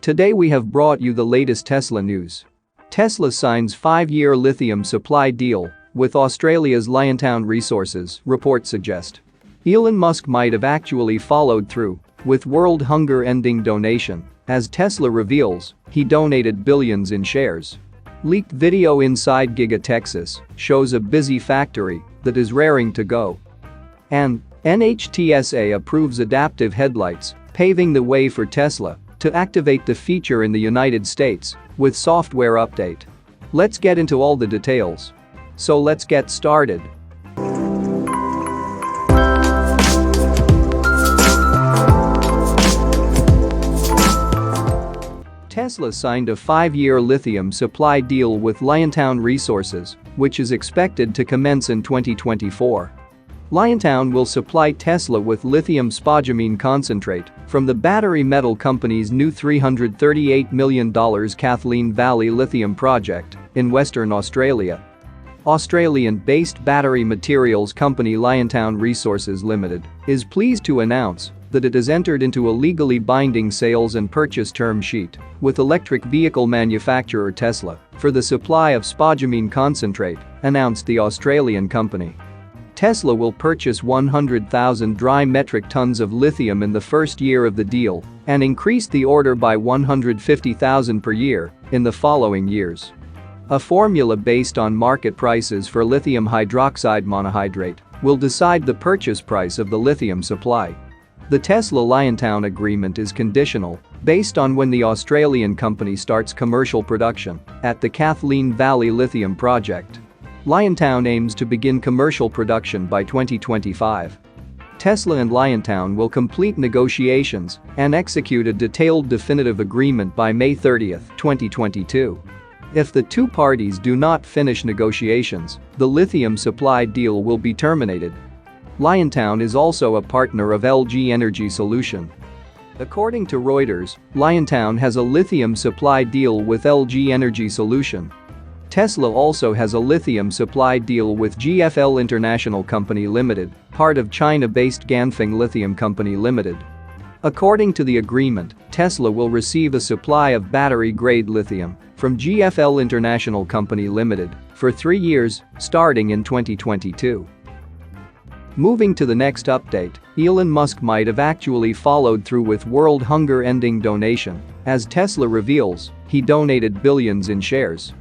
Today we have brought you the latest Tesla news. Tesla signs 5-year lithium supply deal with Australia's Liontown Resources, reports suggest. Elon Musk might have actually followed through with world hunger-ending donation, as Tesla reveals he donated billions in shares. Leaked video inside Giga Texas shows a busy factory that is raring to go. And NHTSA approves adaptive headlights, paving the way for Tesla to activate the feature in the United States with software update. Let's get into all the details. So let's get started. Tesla signed a 5-year lithium supply deal with Liontown Resources, which is expected to commence in 2024. Liontown will supply Tesla with lithium spodumene concentrate from the battery metal company's new $338 million Kathleen Valley lithium project in Western Australia. Australian-based battery materials company Liontown Resources Limited is pleased to announce that it has entered into a legally binding sales and purchase term sheet with electric vehicle manufacturer Tesla for the supply of spodumene concentrate, announced the Australian company. Tesla will purchase 100,000 dry metric tons of lithium in the first year of the deal and increase the order by 150,000 per year in the following years. A formula based on market prices for lithium hydroxide monohydrate will decide the purchase price of the lithium supply. The Tesla Liontown agreement is conditional based on when the Australian company starts commercial production at the Kathleen Valley lithium project. Liontown aims to begin commercial production by 2025. Tesla and Liontown will complete negotiations and execute a detailed definitive agreement by May 30, 2022. If the two parties do not finish negotiations, the lithium supply deal will be terminated. Liontown is also a partner of LG Energy Solution. According to Reuters, Liontown has a lithium supply deal with LG Energy Solution. Tesla also has a lithium supply deal with GFL International Company Limited, part of China-based Ganfeng Lithium Company Limited. According to the agreement, Tesla will receive a supply of battery-grade lithium from GFL International Company Limited for 3 years, starting in 2022. Moving to the next update, Elon Musk might have actually followed through with world hunger-ending donation, as Tesla reveals he donated billions in shares.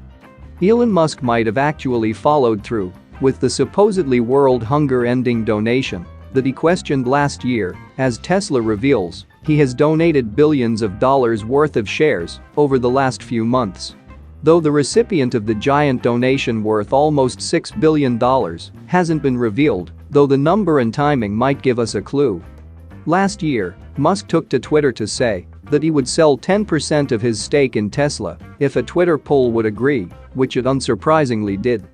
Elon Musk might have actually followed through with the supposedly world hunger-ending donation that he questioned last year, as Tesla reveals he has donated billions of dollars worth of shares over the last few months. Though the recipient of the giant donation worth almost $6 billion hasn't been revealed, though the number and timing might give us a clue. Last year, Musk took to Twitter to say that he would sell 10% of his stake in Tesla if a Twitter poll would agree, which it unsurprisingly did.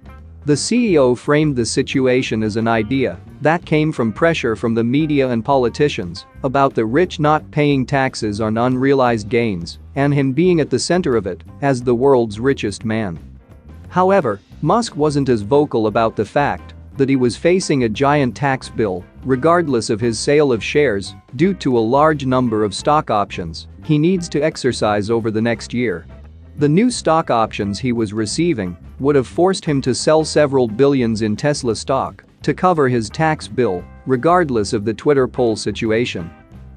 The CEO framed the situation as an idea that came from pressure from the media and politicians about the rich not paying taxes on unrealized gains and him being at the center of it as the world's richest man. However, Musk wasn't as vocal about the fact that he was facing a giant tax bill regardless of his sale of shares due to a large number of stock options he needs to exercise over the next year. The new stock options he was receiving would have forced him to sell several billions in Tesla stock to cover his tax bill, regardless of the Twitter poll situation.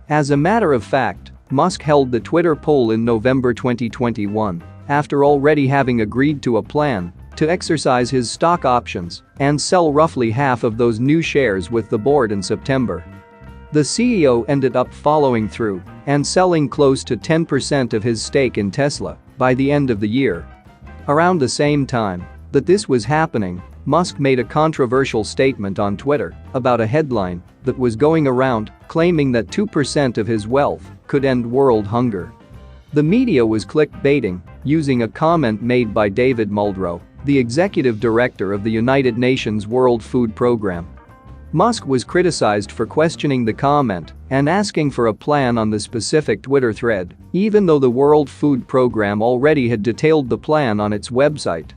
As a matter of fact, Musk held the Twitter poll in November 2021 after already having agreed to a plan to exercise his stock options and sell roughly half of those new shares with the board in September. The CEO ended up following through and selling close to 10% of his stake in Tesla by the end of the year. Around the same time that this was happening, Musk made a controversial statement on Twitter about a headline that was going around claiming that 2% of his wealth could end world hunger. The media was clickbaiting using a comment made by David Muldrow, the executive director of the United Nations World Food Programme. Musk was criticized for questioning the comment and asking for a plan on the specific Twitter thread, even though the World Food Programme already had detailed the plan on its website.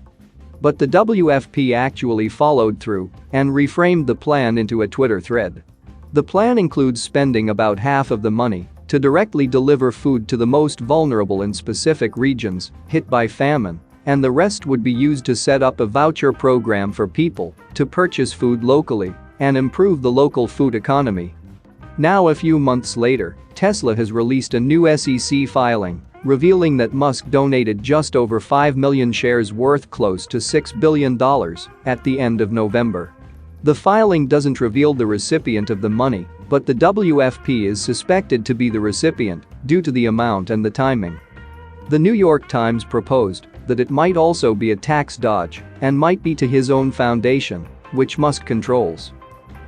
But the WFP actually followed through and reframed the plan into a Twitter thread. The plan includes spending about half of the money to directly deliver food to the most vulnerable in specific regions hit by famine, and the rest would be used to set up a voucher program for people to purchase food locally and improve the local food economy. Now, a few months later, Tesla has released a new SEC filing revealing that Musk donated just over 5 million shares worth close to $6 billion at the end of November. The filing doesn't reveal the recipient of the money, but the WFP is suspected to be the recipient due to the amount and the timing. The New York Times proposed that it might also be a tax dodge and might be to his own foundation, which Musk controls.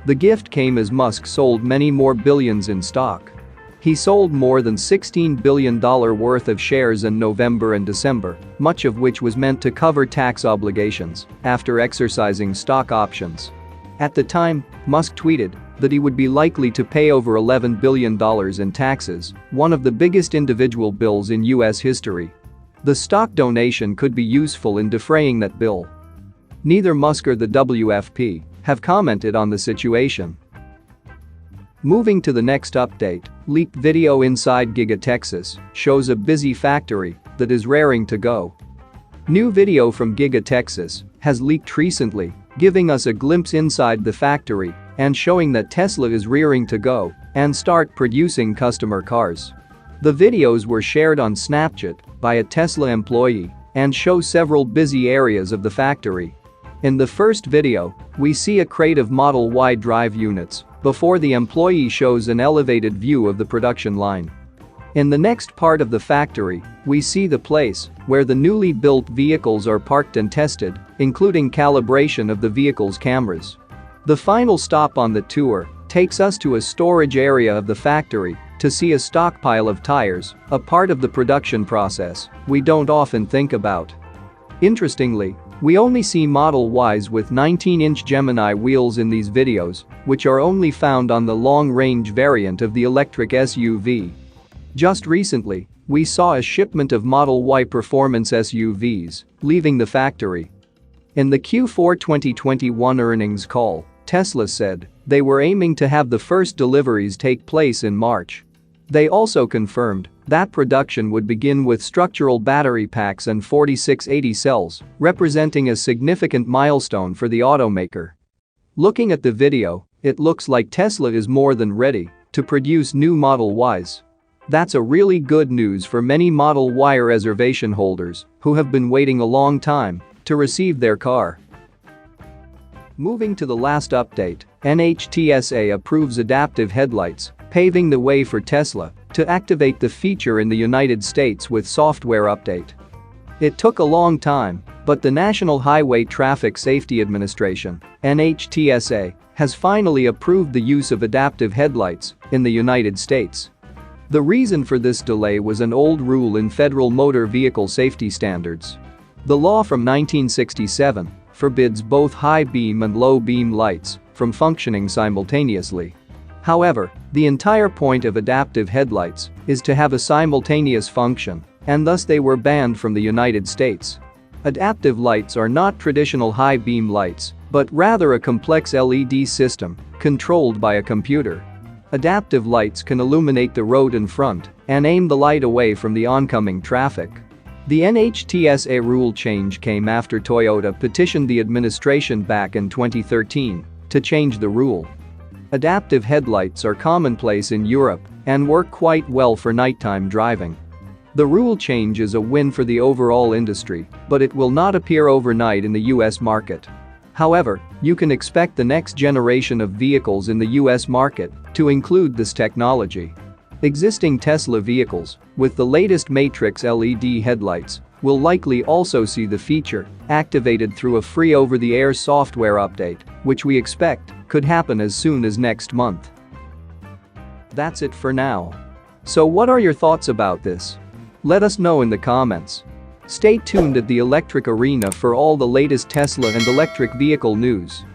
The gift came as Musk sold many more billions in stock. He sold more than $16 billion worth of shares in November and December, much of which was meant to cover tax obligations after exercising stock options. At the time, Musk tweeted that he would be likely to pay over $11 billion in taxes, one of the biggest individual bills in U.S. history. The stock donation could be useful in defraying that bill. Neither Musk or the WFP have commented on the situation. Moving to the next update, leaked video inside Giga Texas shows a busy factory that is raring to go. New video from Giga Texas has leaked recently, giving us a glimpse inside the factory and showing that Tesla is rearing to go and start producing customer cars. The videos were shared on Snapchat by a Tesla employee and show several busy areas of the factory. In the first video, we see a crate of Model Y drive units before the employee shows an elevated view of the production line. In the next part of the factory, we see the place where the newly built vehicles are parked and tested, including calibration of the vehicle's cameras. The final stop on the tour takes us to a storage area of the factory to see a stockpile of tires, a part of the production process we don't often think about. Interestingly, we only see Model Ys with 19-inch Gemini wheels in these videos, which are only found on the long-range variant of the electric SUV. Just recently, we saw a shipment of Model Y performance SUVs leaving the factory. In the Q4 2021 earnings call, Tesla said they were aiming to have the first deliveries take place in March. They also confirmed that production would begin with structural battery packs and 4680 cells, representing a significant milestone for the automaker. Looking at the video, it looks like Tesla is more than ready to produce new Model Ys. That's a really good news for many Model Y reservation holders who have been waiting a long time to receive their car. Moving to the last update, NHTSA approves adaptive headlights, paving the way for Tesla to activate the feature in the United States with software update. It took a long time, but the National Highway Traffic Safety Administration, NHTSA, has finally approved the use of adaptive headlights in the United States. The reason for this delay was an old rule in federal motor vehicle safety standards. The law from 1967 forbids both high beam and low beam lights from functioning simultaneously. However, the entire point of adaptive headlights is to have a simultaneous function, and thus they were banned from the United States. Adaptive lights are not traditional high beam lights, but rather a complex LED system controlled by a computer. Adaptive lights can illuminate the road in front and aim the light away from the oncoming traffic. The NHTSA rule change came after Toyota petitioned the administration back in 2013 to change the rule. Adaptive headlights are commonplace in Europe and work quite well for nighttime driving. The rule change is a win for the overall industry, but it will not appear overnight in the US market. However, you can expect the next generation of vehicles in the US market to include this technology. Existing Tesla vehicles with the latest Matrix LED headlights will likely also see the feature activated through a free over-the-air software update, which we expect could happen as soon as next month. That's it for now. So what are your thoughts about this? Let us know in the comments. Stay tuned at the Electric Arena for all the latest Tesla and electric vehicle news.